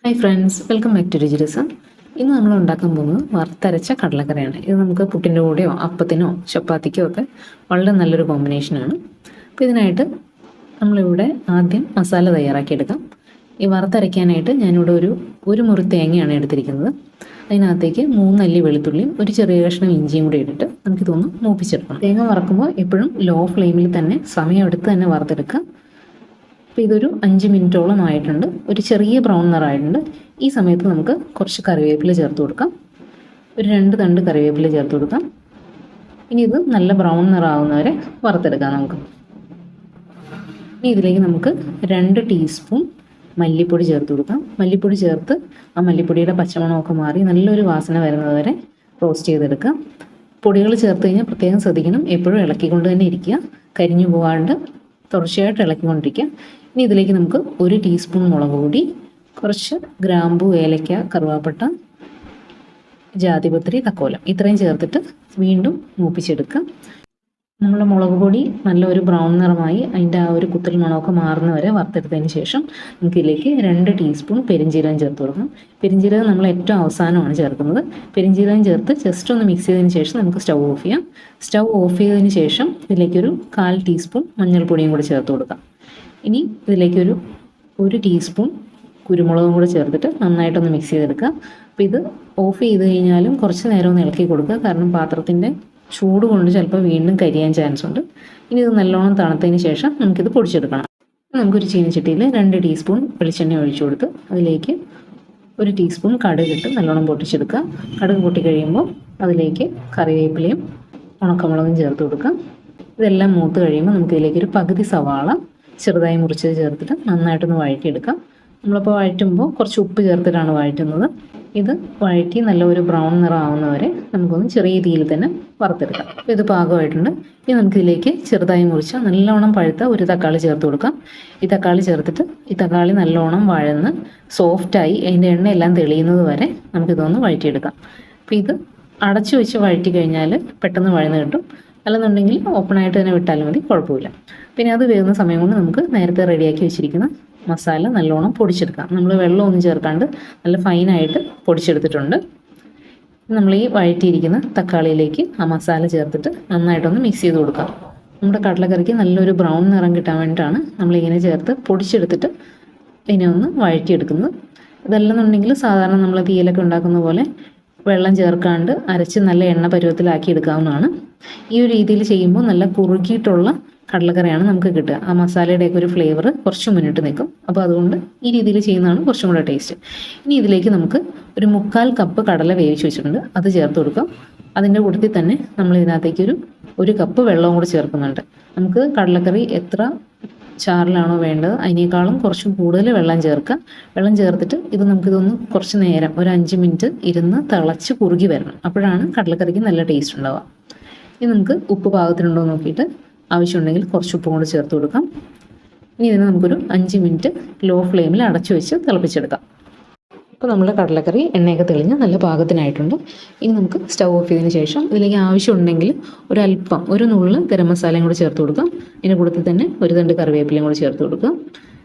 Hi friends, welcome back to Ruchirasam. ഇന്ന് നമ്മൾ ഉണ്ടാക്കാൻ പോകുന്നത് വറുത്തരച്ച കടലക്കറിയാണ്. ഇത് നമുക്ക് പുട്ടിൻ്റെ കൂടെയോ അപ്പത്തിനോ ചപ്പാത്തിക്കോ ഒക്കെ വളരെ നല്ലൊരു കോമ്പിനേഷനാണ്. അപ്പോൾ ഇതിനായിട്ട് നമ്മളിവിടെ ആദ്യം മസാല തയ്യാറാക്കിയെടുക്കാം. ഈ വറുത്തരയ്ക്കാനായിട്ട് ഞാനിവിടെ ഒരു മുറി തേങ്ങയാണ് എടുത്തിരിക്കുന്നത്. അതിനകത്തേക്ക് 3 അല്ലി വെളുത്തുള്ളിയും ഒരു ചെറിയ കഷ്ണം ഇഞ്ചിയും കൂടി ഇട്ടിട്ട് നമുക്കിതൊന്ന് മൂപ്പിച്ചെടുക്കണം. തേങ്ങ വറക്കുമ്പോൾ എപ്പോഴും ലോ ഫ്ലെയിമിൽ തന്നെ സമയമെടുത്ത് തന്നെ വറുത്തെടുക്കുക. അപ്പോൾ ഇതൊരു 5 മിനിറ്റോളം ആയിട്ടുണ്ട്. ഒരു ചെറിയ ബ്രൗൺ നിറമായിട്ടുണ്ട്. ഈ സമയത്ത് നമുക്ക് കുറച്ച് കറിവേപ്പില ചേർത്ത് കൊടുക്കാം. ഒരു 2 തണ്ട് കറിവേപ്പില ചേർത്ത് കൊടുക്കാം. ഇനി ഇത് നല്ല ബ്രൗൺ നിറമാവുന്നവരെ വറുത്തെടുക്കാം നമുക്ക്. ഇനി ഇതിലേക്ക് നമുക്ക് 2 ടീസ്പൂൺ മല്ലിപ്പൊടി ചേർത്ത് കൊടുക്കാം. മല്ലിപ്പൊടി ചേർത്ത് ആ മല്ലിപ്പൊടിയുടെ പച്ചമണമൊക്കെ മാറി നല്ലൊരു വാസന വരുന്നത് വരെ റോസ്റ്റ് ചെയ്തെടുക്കാം. പൊടികൾ ചേർത്ത് കഴിഞ്ഞാൽ പ്രത്യേകം ശ്രദ്ധിക്കണം. എപ്പോഴും ഇളക്കിക്കൊണ്ട് തന്നെ ഇരിക്കുക, കരിഞ്ഞു പോകാണ്ട് തുടർച്ചയായിട്ട് ഇളക്കിക്കൊണ്ടിരിക്കുക. ഇനി ഇതിലേക്ക് നമുക്ക് 1 ടീസ്പൂൺ മുളക് പൊടി, കുറച്ച് ഗ്രാമ്പു, ഏലക്ക, കറുവാപ്പട്ട, ജാതിപത്രി, തക്കോലം ഇത്രയും ചേർത്തിട്ട് വീണ്ടും മൂപ്പിച്ചെടുക്കുക. നമ്മുടെ മുളക് പൊടി നല്ലൊരു ബ്രൗൺ നിറമായി അതിൻ്റെ ആ ഒരു കുത്തൽ മണമൊക്കെ മാറുന്നവരെ വറുത്തെടുത്തതിന് ശേഷം നമുക്കിതിലേക്ക് 2 ടീസ്പൂൺ പെരിഞ്ജീരകം ചേർത്ത് കൊടുക്കണം. പെരിഞ്ജീരകം നമ്മൾ ഏറ്റവും അവസാനമാണ് ചേർക്കുന്നത്. പെരിഞ്ജീരകം ചേർത്ത് ജസ്റ്റ് ഒന്ന് മിക്സ് ചെയ്തതിന് ശേഷം നമുക്ക് സ്റ്റൗ ഓഫ് ചെയ്യാം. സ്റ്റൗ ഓഫ് ചെയ്തതിന് ശേഷം ഇതിലേക്കൊരു 1/4 ടീസ്പൂൺ മഞ്ഞൾപ്പൊടിയും കൂടി ചേർത്ത് കൊടുക്കാം. ഇനി ഇതിലേക്കൊരു 1 ടീസ്പൂൺ കുരുമുളകും കൂടി ചേർത്തിട്ട് നന്നായിട്ടൊന്ന് മിക്സ് ചെയ്തെടുക്കുക. അപ്പോൾ ഇത് ഓഫ് ചെയ്ത് കഴിഞ്ഞാലും കുറച്ച് നേരം ഒന്ന് ഇളക്കി കൊടുക്കുക, കാരണം പാത്രത്തിൻ്റെ ചൂട് കൊണ്ട് ചിലപ്പോൾ വീണ്ടും കരിയാൻ ചാൻസ് ഉണ്ട്. ഇനി ഇത് നല്ലോണം തണുത്തതിന് ശേഷം നമുക്കിത് പൊടിച്ചെടുക്കണം. നമുക്കൊരു ചീനച്ചട്ടിയിൽ 2 ടീസ്പൂൺ വെളിച്ചെണ്ണ ഒഴിച്ചു കൊടുത്ത് അതിലേക്ക് 1 ടീസ്പൂൺ കടുക് ഇട്ട് നല്ലോണം പൊട്ടിച്ചെടുക്കുക. കടുക് പൊട്ടിക്കഴിയുമ്പോൾ അതിലേക്ക് കറിവേപ്പിലയും ഉണക്കമുളകും ചേർത്ത് കൊടുക്കുക. ഇതെല്ലാം മൂത്ത് കഴിയുമ്പോൾ നമുക്കിതിലേക്ക് ഒരു പകുതി സവാള ചെറുതായി മുറിച്ചത് ചേർത്തിട്ട് നന്നായിട്ടൊന്ന് വഴറ്റിയെടുക്കാം. നമ്മളിപ്പോൾ വഴറ്റുമ്പോൾ കുറച്ച് ഉപ്പ് ചേർത്തിട്ടാണ് വഴറ്റുന്നത്. ഇത് വഴറ്റി നല്ല ഒരു ബ്രൗൺ നിറമാവുന്നവരെ നമുക്കൊന്ന് ചെറിയ തീയിൽ തന്നെ വറുത്തെടുക്കാം. അപ്പോൾ ഇത് പാകമായിട്ടുണ്ട്. ഇനി നമുക്കിതിലേക്ക് ചെറുതായി മുറിച്ച നല്ലോണം പഴുത്ത ഒരു തക്കാളി ചേർത്ത് കൊടുക്കാം. ഈ തക്കാളി ചേർത്തിട്ട് ഈ തക്കാളി നല്ലോണം വഴന്ന് സോഫ്റ്റായി അതിൻ്റെ എണ്ണയെല്ലാം തെളിയുന്നത് വരെ നമുക്കിതൊന്ന് വഴറ്റിയെടുക്കാം. അപ്പോൾ ഇത് അടച്ചു വെച്ച് വഴറ്റി കഴിഞ്ഞാൽ പെട്ടെന്ന് വഴന്ന് കിട്ടും. അല്ലെന്നുണ്ടെങ്കിൽ ഓപ്പണായിട്ട് തന്നെ വിട്ടാലും മതി, കുഴപ്പമില്ല. പിന്നെ അത് വേകുന്ന സമയം കൊണ്ട് നമുക്ക് നേരത്തെ റെഡിയാക്കി വെച്ചിരിക്കുന്ന മസാല നല്ലോണം പൊടിച്ചെടുക്കാം. നമ്മൾ വെള്ളമൊന്നും ചേർക്കാണ്ട് നല്ല ഫൈനായിട്ട് പൊടിച്ചെടുത്തിട്ടുണ്ട്. നമ്മൾ ഈ വഴറ്റിയിരിക്കുന്ന തക്കാളിയിലേക്ക് ആ മസാല ചേർത്തിട്ട് നന്നായിട്ടൊന്ന് മിക്സ് ചെയ്ത് കൊടുക്കാം. നമ്മുടെ കടലക്കറിക്ക് നല്ലൊരു ബ്രൗൺ നിറം കിട്ടാൻ വേണ്ടിയിട്ടാണ് നമ്മളിങ്ങനെ ചേർത്ത് പൊടിച്ചെടുത്തിട്ട് ഇതിനെ ഒന്ന് വഴറ്റിയെടുക്കുന്നത്. ഇതല്ലെന്നുണ്ടെങ്കിൽ സാധാരണ നമ്മൾ തീയിലൊക്കെ ഉണ്ടാക്കുന്ന പോലെ വെള്ളം ചേർക്കാണ്ട് അരച്ച് നല്ല എണ്ണ പരുവത്തിലാക്കി എടുക്കാവുന്നതാണ്. ഈ ഒരു രീതിയിൽ ചെയ്യുമ്പോൾ നല്ല കുറുകിയിട്ടുള്ള കടലക്കറിയാണ് നമുക്ക് കിട്ടുക. ആ മസാലയുടെയൊക്കെ ഒരു ഫ്ലേവർ കുറച്ച് മുന്നിട്ട് നിൽക്കും. അപ്പോൾ അതുകൊണ്ട് ഈ രീതിയിൽ ചെയ്യുന്നതാണ് കുറച്ചും കൂടെ ടേസ്റ്റ്. ഇനി ഇതിലേക്ക് നമുക്ക് ഒരു 1/4 കപ്പ് കടല വേവിച്ച് വെച്ചിട്ടുണ്ട്, അത് ചേർത്ത് കൊടുക്കാം. അതിൻ്റെ കൂട്ടത്തിൽ തന്നെ നമ്മൾ ഇതിനകത്തേക്ക് ഒരു കപ്പ് വെള്ളവും കൂടി ചേർക്കുന്നുണ്ട്. നമുക്ക് കടലക്കറി എത്ര ചാറിലാണോ വേണ്ടത് അതിനേക്കാളും കുറച്ചും കൂടുതൽ വെള്ളം ചേർക്കുക. വെള്ളം ചേർത്തിട്ട് നമുക്കിതൊന്ന് കുറച്ച് നേരം ഒരു 5 മിനിറ്റ് ഇരുന്ന് തിളച്ച് കുറുകി വരണം. അപ്പോഴാണ് കടലക്കറിക്ക് നല്ല ടേസ്റ്റ് ഉണ്ടാവുക. ഇനി നമുക്ക് ഉപ്പ് പാകത്തിനുണ്ടോ എന്ന് നോക്കിയിട്ട് ആവശ്യമുണ്ടെങ്കിൽ കുറച്ച് ഉപ്പും കൂടി ചേർത്ത് കൊടുക്കാം. ഇനി ഇതിനെ നമുക്കൊരു 5 മിനിറ്റ് ലോ ഫ്ലെയിമിൽ അടച്ചു വെച്ച് തിളപ്പിച്ചെടുക്കാം. അപ്പോൾ നമ്മുടെ കടലക്കറി എണ്ണയൊക്കെ തെളിഞ്ഞ് നല്ല പാകത്തിനായിട്ടുണ്ട്. ഇനി നമുക്ക് സ്റ്റൗ ഓഫ് ചെയ്തതിന് ശേഷം ഇതിലേക്ക് ആവശ്യമുണ്ടെങ്കിൽ ഒരു നുള്ള് ഗരം മസാലയും കൂടി ചേർത്ത് കൊടുക്കാം. ഇതിൻ്റെ കൂട്ടത്തിൽ തന്നെ 1 തണ്ട് കറിവേപ്പിലയും കൂടി ചേർത്ത് കൊടുക്കാം.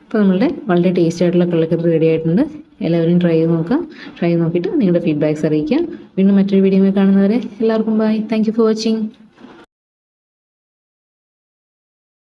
അപ്പോൾ നമ്മളുടെ വളരെ ടേസ്റ്റി ആയിട്ടുള്ള കടലക്കറി റെഡി ആയിട്ടുണ്ട്. എല്ലാവരും ട്രൈ ചെയ്ത് നോക്കുക. ട്രൈ ചെയ്ത് നോക്കിയിട്ട് നിങ്ങളുടെ ഫീഡ്ബാക്ക്സ് അറിയിക്കുക. വീണ്ടും മറ്റൊരു വീഡിയോ കാണുന്നവരെ എല്ലാവർക്കും bye. Thank you for watching.